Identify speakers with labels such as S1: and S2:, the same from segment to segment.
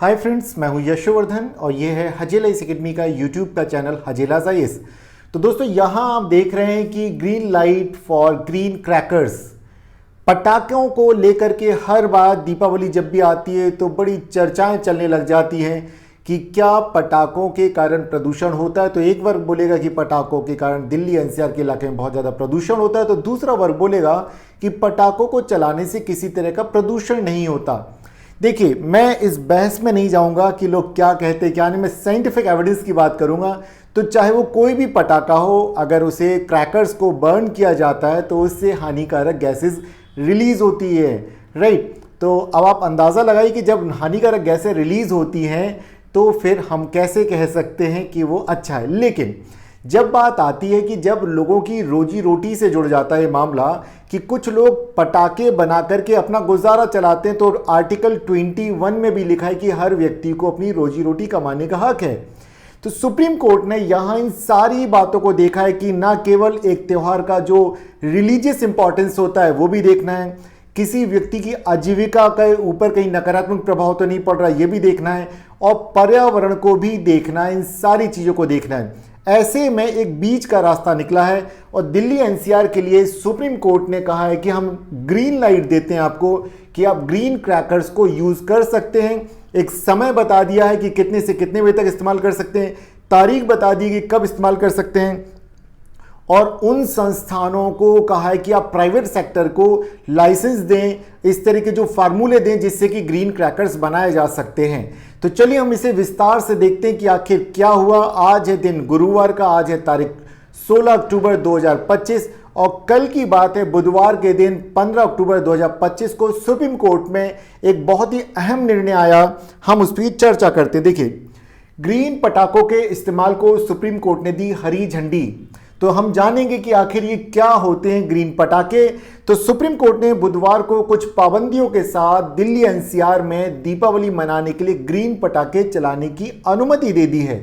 S1: Hi friends, मैं हूं यशोवर्धन और ये है हजेला एकेडमी का यूट्यूब का चैनल हजेला आईएएस। तो दोस्तों यहां आप देख रहे हैं कि green light for green crackers, पटाखों को लेकर के हर बार दीपावली जब भी आती है तो बड़ी चर्चाएं चलने लग जाती हैं कि क्या पटाखों के कारण प्रदूषण होता है। तो एक वर्ग बोलेगा कि पटाखों के कारण दिल्ली एनसीआर के इलाके में बहुत ज़्यादा प्रदूषण होता है, तो दूसरा वर्ग बोलेगा कि पटाखों को चलाने से किसी तरह का प्रदूषण नहीं होता। देखिए, मैं इस बहस में नहीं जाऊंगा कि लोग क्या कहते क्या नहीं, मैं साइंटिफिक एविडेंस की बात करूंगा। तो चाहे वो कोई भी पटाखा हो, अगर उसे क्रैकर्स को बर्न किया जाता है तो उससे हानिकारक गैसेस रिलीज होती है, राइट। तो अब आप अंदाज़ा लगाइए कि जब हानिकारक गैसें रिलीज होती हैं तो फिर हम कैसे कह सकते हैं कि वो अच्छा है। लेकिन जब बात आती है कि जब लोगों की रोजी रोटी से जुड़ जाता है मामला कि कुछ लोग पटाखे बना करके अपना गुजारा चलाते हैं, तो आर्टिकल 21 में भी लिखा है कि हर व्यक्ति को अपनी रोजी रोटी कमाने का हक है। तो सुप्रीम कोर्ट ने यहाँ इन सारी बातों को देखा है कि ना केवल एक त्यौहार का जो रिलीजियस इंपॉर्टेंस होता है वो भी देखना है, किसी व्यक्ति की आजीविका के ऊपर कहीं नकारात्मक प्रभाव तो नहीं पड़ रहा ये भी देखना है, और पर्यावरण को भी देखना है, इन सारी चीज़ों को देखना है। ऐसे में एक बीच का रास्ता निकला है और दिल्ली एनसीआर के लिए सुप्रीम कोर्ट ने कहा है कि हम ग्रीन लाइट देते हैं आपको कि आप ग्रीन क्रैकर्स को यूज़ कर सकते हैं। एक समय बता दिया है कि कितने से कितने बजे तक इस्तेमाल कर सकते हैं, तारीख बता दी कि कब इस्तेमाल कर सकते हैं, और उन संस्थानों को कहा है कि आप प्राइवेट सेक्टर को लाइसेंस दें, इस तरह के जो फार्मूले दें जिससे कि ग्रीन क्रैकर्स बनाए जा सकते हैं। तो चलिए हम इसे विस्तार से देखते हैं कि आखिर क्या हुआ। आज है दिन गुरुवार का, आज है तारीख 16 अक्टूबर 2025 और कल की बात है बुधवार के दिन 15 अक्टूबर 2025 को सुप्रीम कोर्ट में एक बहुत ही अहम निर्णय आया। हम उस पर चर्चा करते हैं। देखिए, ग्रीन पटाखों के इस्तेमाल को सुप्रीम कोर्ट ने दी हरी झंडी। तो हम जानेंगे कि आखिर ये क्या होते हैं ग्रीन पटाखे। तो सुप्रीम कोर्ट ने बुधवार को कुछ पाबंदियों के साथ दिल्ली एनसीआर में दीपावली मनाने के लिए ग्रीन पटाखे चलाने की अनुमति दे दी है।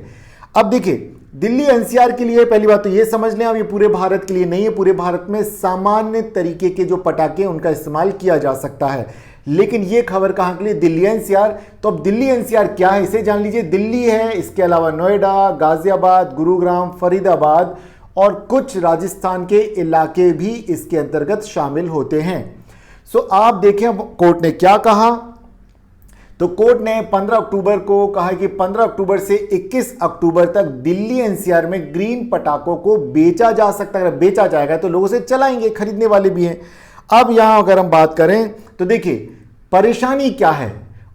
S1: अब देखिए, दिल्ली एनसीआर के लिए पहली बात तो ये समझ लें, अब ये पूरे भारत के लिए नहीं है। पूरे भारत में सामान्य तरीके के जो पटाखे उनका इस्तेमाल किया जा सकता है, लेकिन ये खबर कहाँ के लिए, दिल्ली एनसीआर। तो अब दिल्ली एनसीआर क्या है इसे जान लीजिए। दिल्ली है, इसके अलावा नोएडा, गाजियाबाद, गुरुग्राम, फरीदाबाद और कुछ राजस्थान के इलाके भी इसके अंतर्गत शामिल होते हैं। सो आप देखें कोर्ट ने क्या कहा। तो कोर्ट ने 15 अक्टूबर को कहा कि 15 अक्टूबर से 21 अक्टूबर तक दिल्ली एनसीआर में ग्रीन पटाखों को बेचा जा सकता है। अगर बेचा जाएगा तो लोगों से चलाएंगे, खरीदने वाले भी हैं। अब यहां अगर हम बात करें तो देखिए परेशानी क्या है।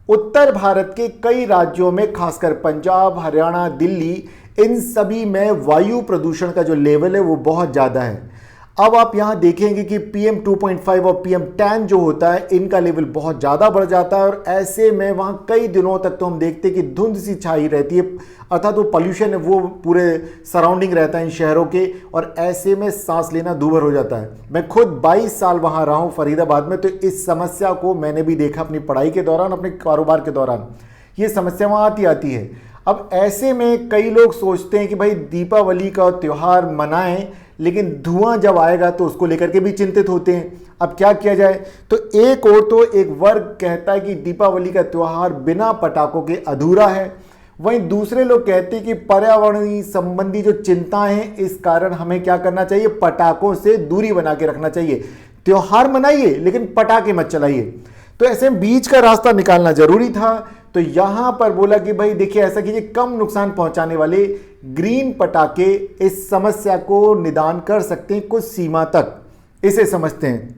S1: उत्तर भारत के कई राज्यों में, खासकर पंजाब, हरियाणा, दिल्ली, इन सभी में वायु प्रदूषण का जो लेवल है वो बहुत ज़्यादा है। अब आप यहाँ देखेंगे कि PM 2.5 और PM 10 जो होता है इनका लेवल बहुत ज़्यादा बढ़ जाता है, और ऐसे में वहाँ कई दिनों तक तो हम देखते हैं कि धुंध सी छाई रहती है, अर्थात वो पॉल्यूशन है वो पूरे सराउंडिंग रहता है इन शहरों के, और ऐसे में सांस लेना दूभर हो जाता है। मैं खुद 22 साल वहाँ रहा हूँ फरीदाबाद में, तो इस समस्या को मैंने भी देखा अपनी पढ़ाई के दौरान, अपने कारोबार के दौरान। ये समस्या वहाँ आती है। अब ऐसे में कई लोग सोचते हैं कि भाई दीपावली का त्यौहार मनाएं, लेकिन धुआं जब आएगा तो उसको लेकर के भी चिंतित होते हैं। अब क्या किया जाए। तो एक वर्ग कहता है कि दीपावली का त्यौहार बिना पटाखों के अधूरा है, वहीं दूसरे लोग कहते हैं कि पर्यावरण संबंधी जो चिंताएं हैं इस कारण हमें क्या करना चाहिए, पटाखों से दूरी बना के रखना चाहिए। त्यौहार मनाइए लेकिन पटाखे मत चलाइए। तो ऐसे में बीच का रास्ता निकालना जरूरी था। तो यहां पर बोला कि भाई देखिए, ऐसा कीजिए, कम नुकसान पहुंचाने वाले ग्रीन पटाखे इस समस्या को निदान कर सकते हैं कुछ सीमा तक, इसे समझते हैं।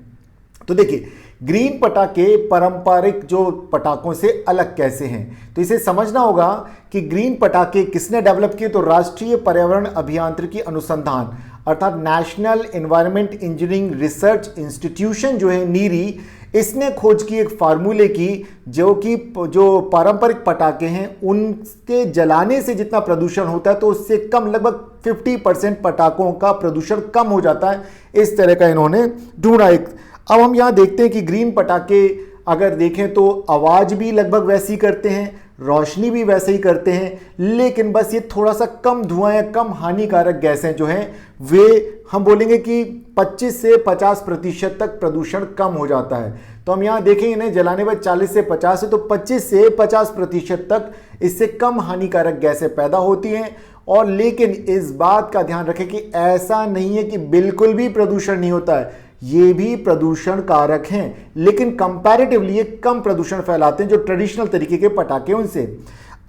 S1: तो देखिए, ग्रीन पटाखे पारंपरिक जो पटाखों से अलग कैसे हैं, तो इसे समझना होगा कि ग्रीन पटाखे किसने डेवलप किए। तो राष्ट्रीय पर्यावरण अभियांत्रिकी अनुसंधान अर्थात national environment engineering research institution जो है नीरी, इसने खोज की एक फार्मूले की जो पारंपरिक पटाखे हैं उनके जलाने से जितना प्रदूषण होता है तो उससे कम, लगभग 50% पटाखों का प्रदूषण कम हो जाता है। इस तरह का इन्होंने ढूंढा एक। अब हम यहाँ देखते हैं कि ग्रीन पटाखे अगर देखें तो आवाज़ भी लगभग वैसी करते हैं, रोशनी भी वैसे ही करते हैं, लेकिन बस ये थोड़ा सा कम धुआं या कम हानिकारक गैसें जो हैं वे हम बोलेंगे कि 25 से 50% तक प्रदूषण कम हो जाता है। तो तो हम यहाँ देखें इन्हें जलाने पर 40 से 50 है तो 25 से 50% तक इससे कम हानिकारक गैसें पैदा होती हैं। और लेकिन इस बात का ध्यान रखें कि ऐसा नहीं है कि बिल्कुल भी प्रदूषण नहीं होता है, ये भी प्रदूषण कारक हैं, लेकिन कंपैरेटिवली ये कम प्रदूषण फैलाते हैं जो ट्रेडिशनल तरीके के पटाखे उनसे।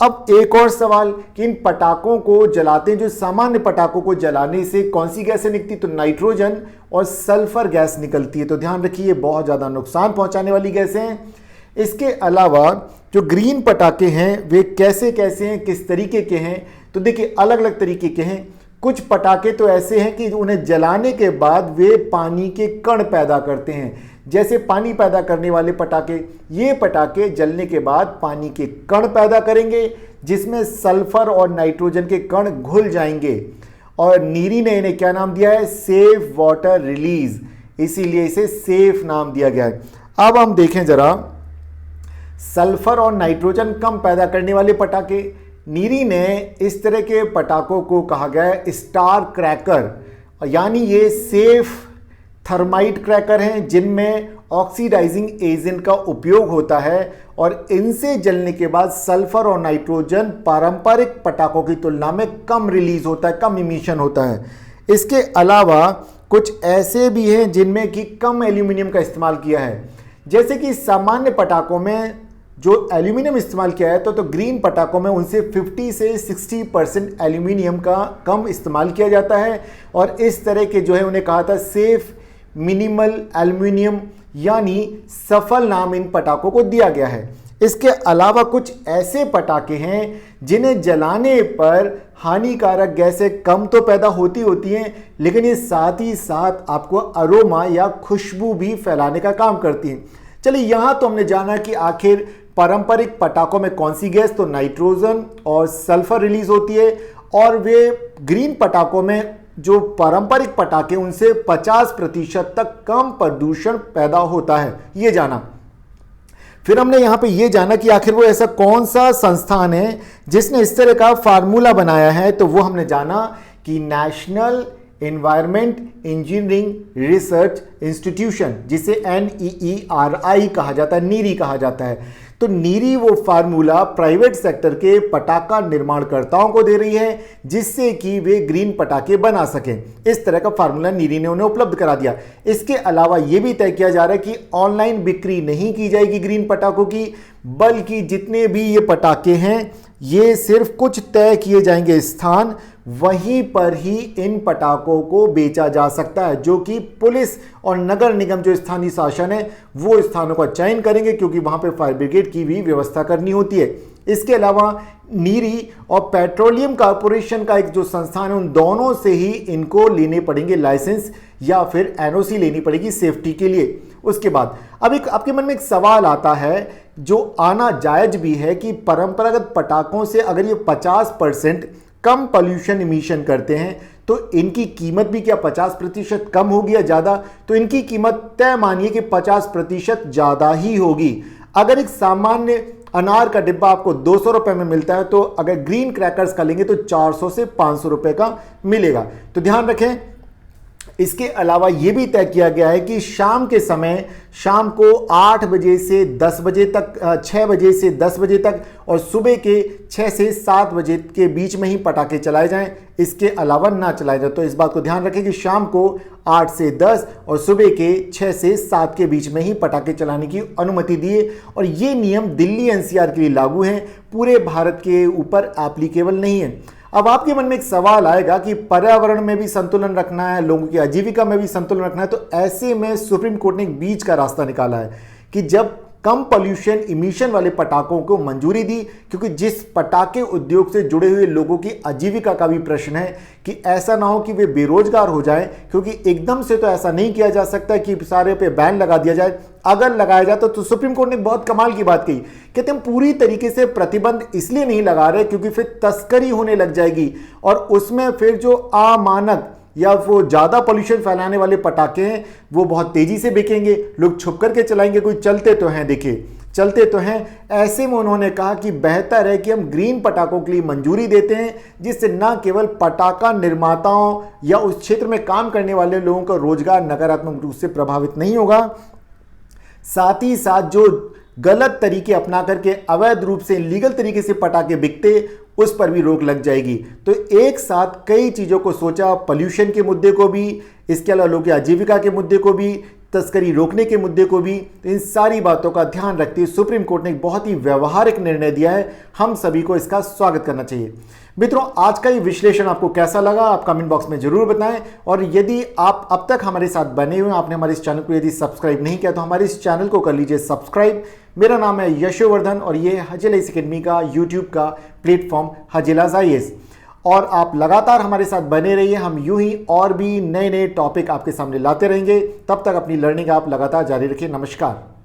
S1: अब एक और सवाल कि इन पटाखों को जलाते हैं, जो सामान्य पटाखों को जलाने से कौन सी गैसें निकलती, तो नाइट्रोजन और सल्फर गैस निकलती है। तो ध्यान रखिए बहुत ज़्यादा नुकसान पहुंचाने वाली गैसें हैं। इसके अलावा जो ग्रीन पटाखे हैं वे कैसे कैसे हैं, किस तरीके के हैं, तो देखिए अलग अलग तरीके के हैं। कुछ पटाखे तो ऐसे हैं कि उन्हें जलाने के बाद वे पानी के कण पैदा करते हैं, जैसे पानी पैदा करने वाले पटाखे। ये पटाखे जलने के बाद पानी के कण पैदा करेंगे जिसमें सल्फर और नाइट्रोजन के कण घुल जाएंगे। और नीरी ने इन्हें क्या नाम दिया है, सेफ वाटर रिलीज, इसीलिए इसे सेफ नाम दिया गया है। अब हम देखें जरा सल्फर और नाइट्रोजन कम पैदा करने वाले पटाखे। नीरी ने इस तरह के पटाखों को कहा गया है स्टार क्रैकर, यानी ये सेफ थर्माइट क्रैकर हैं जिनमें ऑक्सीडाइजिंग एजेंट का उपयोग होता है और इनसे जलने के बाद सल्फर और नाइट्रोजन पारंपरिक पटाखों की तुलना में कम रिलीज होता है, कम इमिशन होता है। इसके अलावा कुछ ऐसे भी हैं जिनमें कि कम एल्यूमिनियम का इस्तेमाल किया है, जैसे कि सामान्य पटाखों में जो एल्यूमिनियम इस्तेमाल किया है तो ग्रीन पटाखों में उनसे 50 से 60% एल्यूमिनियम का कम इस्तेमाल किया जाता है। और इस तरह के जो है उन्हें कहा था सेफ मिनिमल एल्यूमिनियम, यानी सफल नाम इन पटाखों को दिया गया है। इसके अलावा कुछ ऐसे पटाखे हैं जिन्हें जलाने पर हानिकारक गैसें कम तो पैदा होती हैं, लेकिन ये साथ ही साथ आपको अरोमा या खुशबू भी फैलाने का काम करती हैं। चलिए यहाँ तो हमने जाना कि आखिर पारंपरिक पटाखों में कौन सी गैस, तो नाइट्रोजन और सल्फर रिलीज होती है, और वे ग्रीन पटाखों में जो पारंपरिक पटाखे उनसे 50% तक कम प्रदूषण पैदा होता है, ये जाना। फिर हमने यहां पे ये जाना कि आखिर वो ऐसा कौन सा संस्थान है जिसने इस तरह का फार्मूला बनाया है, तो वो हमने जाना कि national environment engineering research institution, जिसे NEERI कहा जाता है, नीरी कहा जाता है। तो नीरी वो फार्मूला प्राइवेट सेक्टर के पटाखा निर्माणकर्ताओं को दे रही है जिससे कि वे ग्रीन पटाखे बना सकें। इस तरह का फार्मूला नीरी ने उन्हें उपलब्ध करा दिया। इसके अलावा ये भी तय किया जा रहा है कि ऑनलाइन बिक्री नहीं की जाएगी ग्रीन पटाखों की, बल्कि जितने भी ये पटाखे हैं ये सिर्फ कुछ तय किए जाएंगे स्थान, वहीं पर ही इन पटाखों को बेचा जा सकता है, जो कि पुलिस और नगर निगम जो स्थानीय शासन है वो स्थानों का चयन करेंगे, क्योंकि वहां पे फायर ब्रिगेड की भी व्यवस्था करनी होती है। इसके अलावा नीरी और पेट्रोलियम कॉर्पोरेशन का एक जो संस्थान है, उन दोनों से ही इनको लेने पड़ेंगे लाइसेंस या फिर NOC लेनी पड़ेगी सेफ्टी के लिए। उसके बाद अब एक आपके मन में एक सवाल आता है जो आना जायज भी है कि परंपरागत पटाखों से अगर ये 50% कम पॉल्यूशन इमिशन करते हैं तो इनकी कीमत भी क्या 50% कम होगी या ज़्यादा, तो इनकी कीमत तय मानिए कि 50% ज़्यादा ही होगी। अगर एक सामान्य अनार का डिब्बा आपको 200 रुपए में मिलता है, तो अगर ग्रीन क्रैकर्स का लेंगे तो 400 से 500 रुपए का मिलेगा। तो ध्यान रखें। इसके अलावा यह भी तय किया गया है कि शाम के समय, शाम को 8 बजे से 10 बजे तक, 6 बजे से 10 बजे तक और सुबह के 6 से 7 बजे के बीच में ही पटाखे चलाए जाएं, इसके अलावा ना चलाए जाए। तो इस बात को ध्यान रखें कि शाम को 8 से 10 और सुबह के 6 से 7 के बीच में ही पटाखे चलाने की अनुमति दिए। और ये नियम दिल्ली NCR के लिए लागू हैं, पूरे भारत के ऊपर एप्लीकेबल नहीं है। अब आपके मन में एक सवाल आएगा कि पर्यावरण में भी संतुलन रखना है, लोगों की आजीविका में भी संतुलन रखना है, तो ऐसे में सुप्रीम कोर्ट ने एक बीच का रास्ता निकाला है कि जब कम पॉल्यूशन इमिशन वाले पटाखों को मंजूरी दी, क्योंकि जिस पटाखे उद्योग से जुड़े हुए लोगों की आजीविका का भी प्रश्न है कि ऐसा ना हो कि वे बेरोजगार हो जाएं, क्योंकि एकदम से तो ऐसा नहीं किया जा सकता कि सारे पे बैन लगा दिया जाए। अगर लगाया जाता तो सुप्रीम कोर्ट ने बहुत कमाल की बात कही, कहते हम पूरी तरीके से प्रतिबंध इसलिए नहीं लगा रहे क्योंकि फिर तस्करी होने लग जाएगी और उसमें फिर जो अमानक या वो ज़्यादा पॉल्यूशन फैलाने वाले पटाखे हैं वो बहुत तेज़ी से बिकेंगे, लोग छुप करके चलाएंगे, कोई चलते तो हैं, देखिए चलते तो हैं। ऐसे में उन्होंने कहा कि बेहतर है कि हम ग्रीन पटाखों के लिए मंजूरी देते हैं, जिससे न केवल पटाखा निर्माताओं या उस क्षेत्र में काम करने वाले लोगों का रोजगार नकारात्मक रूप से प्रभावित नहीं होगा, साथ ही साथ जो गलत तरीके अपना करके अवैध रूप से लीगल तरीके से पटाखे बिकते उस पर भी रोक लग जाएगी। तो एक साथ कई चीज़ों को सोचा, पोल्यूशन के मुद्दे को भी, इसके अलावा लोगों की आजीविका के मुद्दे को भी, तस्करी रोकने के मुद्दे को भी, तो इन सारी बातों का ध्यान रखते हुए सुप्रीम कोर्ट ने एक बहुत ही व्यवहारिक निर्णय दिया है। हम सभी को इसका स्वागत करना चाहिए। मित्रों, आज का ये विश्लेषण आपको कैसा लगा आप कमेंट बॉक्स में जरूर बताएं, और यदि आप अब तक हमारे साथ बने हुए हैं, आपने हमारे इस चैनल को यदि सब्सक्राइब नहीं किया तो हमारे इस चैनल को कर लीजिए सब्सक्राइब। मेरा नाम है यशोवर्धन और ये हजेला आईएएस अकेडमी का यूट्यूब का प्लेटफॉर्म हजेला आईएएस, और आप लगातार हमारे साथ बने रहिए। हम यूं ही और भी नए नए टॉपिक आपके सामने लाते रहेंगे। तब तक अपनी लर्निंग आप लगातार जारी रखिए। नमस्कार।